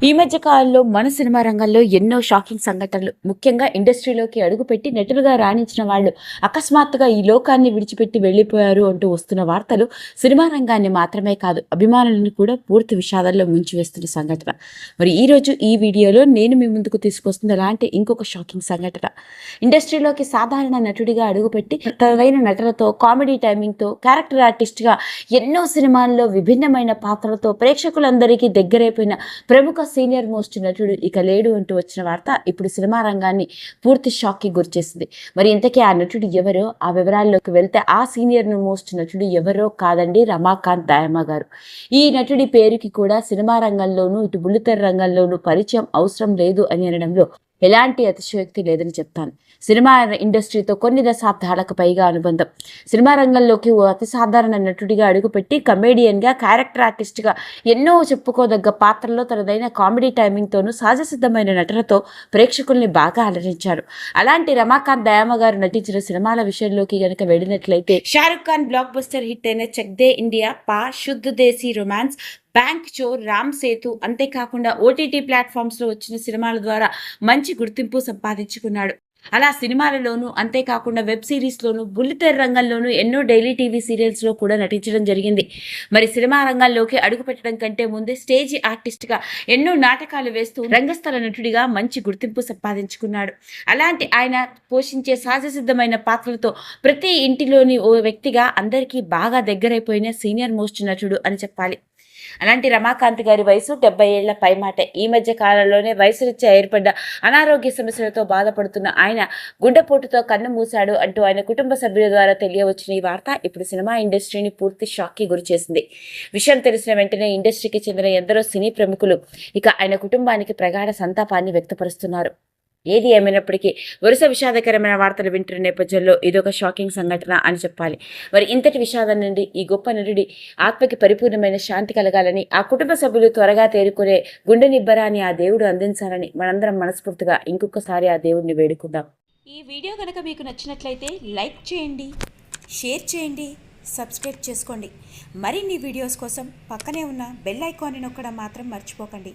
ఈ మధ్య కాలంలో మన సినిమా రంగంలో ఎన్నో షాకింగ్ సంఘటనలు, ముఖ్యంగా ఇండస్ట్రీలోకి అడుగుపెట్టి నటులుగా రాణించిన వాళ్ళు అకస్మాత్తుగా ఈ లోకాన్ని విడిచిపెట్టి వెళ్ళిపోయారు అంటూ వస్తున్న వార్తలు సినిమా రంగాన్ని మాత్రమే కాదు, అభిమానులను కూడా పూర్తి విషాదాల్లో ముంచివేస్తున్న సంఘటన. మరి ఈరోజు ఈ వీడియోలో నేను మీ ముందుకు తీసుకొస్తున్న అలాంటి ఇంకొక షాకింగ్ సంఘటన. ఇండస్ట్రీలోకి సాధారణ నటుడిగా అడుగుపెట్టి తనదైన నటనతో, కామెడీ టైమింగ్తో, క్యారెక్టర్ ఆర్టిస్ట్గా ఎన్నో సినిమాల్లో విభిన్నమైన పాత్రలతో ప్రేక్షకులందరికీ దగ్గరైపోయిన ప్రముఖ సీనియర్ మోస్ట్ నటుడు ఇక లేడు అంటూ వచ్చిన వార్త ఇప్పుడు సినిమా రంగాన్ని పూర్తి షాక్కి గురిచేసింది. మరి ఇంతకీ ఆ నటుడు ఎవరో, ఆ వివరాల్లోకి వెళ్తే ఆ సీనియర్ మోస్ట్ నటుడు ఎవరో కాదండి, రమాకాంత్ దయామ గారు. ఈ నటుడి పేరుకి కూడా సినిమా రంగంలోనూ ఇటు బుల్లితెర రంగంలోనూ పరిచయం అవసరం లేదు అని అనడంలో ఎలాంటి అతిశయోక్తి లేదని చెప్తాను. సినిమా ఇండస్ట్రీతో కొన్ని దశాబ్దాలకు పైగా అనుబంధం. సినిమా రంగంలోకి ఓ అతి సాధారణ నటుడిగా అడుగుపెట్టి కమేడియన్గా, క్యారెక్టర్ ఆర్టిస్ట్గా ఎన్నో చెప్పుకోదగ్గ పాత్రల్లో తనదైన కామెడీ టైమింగ్తోనూ సహజసిద్ధమైన నటనతో ప్రేక్షకుల్ని బాగా అలరించారు. అలాంటి రమాకాంత్ దయామ గారు నటించిన సినిమాల విషయంలోకి గనక వెళ్ళినట్లయితే Shahrukh Khan block buster hit అయిన చక్ దే ఇండియా, పా, శుద్ధ్ దేశీ రొమాన్స్, బ్యాంక్ చోర్, రామ్ సేతు, అంతేకాకుండా ఓటీటీ ప్లాట్ఫామ్స్లో వచ్చిన సినిమాల ద్వారా మంచి గుర్తింపు సంపాదించుకున్నాడు. అలా సినిమాలలోనూ, అంతేకాకుండా వెబ్ సిరీస్లోనూ, బుల్లితెర రంగంలోనూ ఎన్నో డైలీ టీవీ సీరియల్స్లో కూడా నటించడం జరిగింది. మరి సినిమా రంగంలోకి అడుగుపెట్టడం కంటే ముందే స్టేజ్ ఆర్టిస్ట్గా ఎన్నో నాటకాలు వేస్తూ రంగస్థల నటుడిగా మంచి గుర్తింపు సంపాదించుకున్నాడు. అలాంటి ఆయన పోషించే సహజసిద్ధమైన పాత్రలతో ప్రతి ఇంటిలోని ఓ వ్యక్తిగా అందరికీ బాగా దగ్గరైపోయిన సీనియర్ మోస్ట్ నటుడు అని చెప్పాలి. అలాంటి రమాకాంత్ గారి వయసు 70 ఏళ్ల పైమాట. ఈ మధ్య కాలంలోనే వయసురీత్యా ఏర్పడ్డ అనారోగ్య సమస్యలతో బాధపడుతున్న ఆయన గుండెపోటుతో కన్ను మూశాడు అంటూ ఆయన కుటుంబ సభ్యుల ద్వారా తెలియవచ్చిన ఈ వార్త ఇప్పుడు సినిమా ఇండస్ట్రీని పూర్తి షాక్కి గురిచేసింది. విషయం తెలిసిన వెంటనే ఇండస్ట్రీకి చెందిన ఎందరో సినీ ప్రముఖులు ఇక ఆయన కుటుంబానికి ప్రగాఢ సంతాపాన్ని వ్యక్తపరుస్తున్నారు. ఏది ఏమైనప్పటికీ వరుస విషాదకరమైన వార్తలు వింటున్న నేపథ్యంలో ఇదొక షాకింగ్ సంఘటన అని చెప్పాలి. మరి ఇంతటి విషాదం నుండి ఈ గొప్ప నటుడి ఆత్మకి పరిపూర్ణమైన శాంతి కలగాలని, ఆ కుటుంబ సభ్యులు త్వరగా తేరుకునే గుండె నిబ్బరాన్ని ఆ దేవుడు అందించాలని మనందరం మనస్ఫూర్తిగా ఇంకొకసారి ఆ దేవుడిని వేడుకుందాం. ఈ వీడియో కనుక మీకు నచ్చినట్లయితే లైక్ చేయండి, షేర్ చేయండి, సబ్స్క్రైబ్ చేసుకోండి. మరిన్ని వీడియోస్ కోసం పక్కనే ఉన్న బెల్ ఐకాన్ని నొక్కడం మాత్రం మర్చిపోకండి.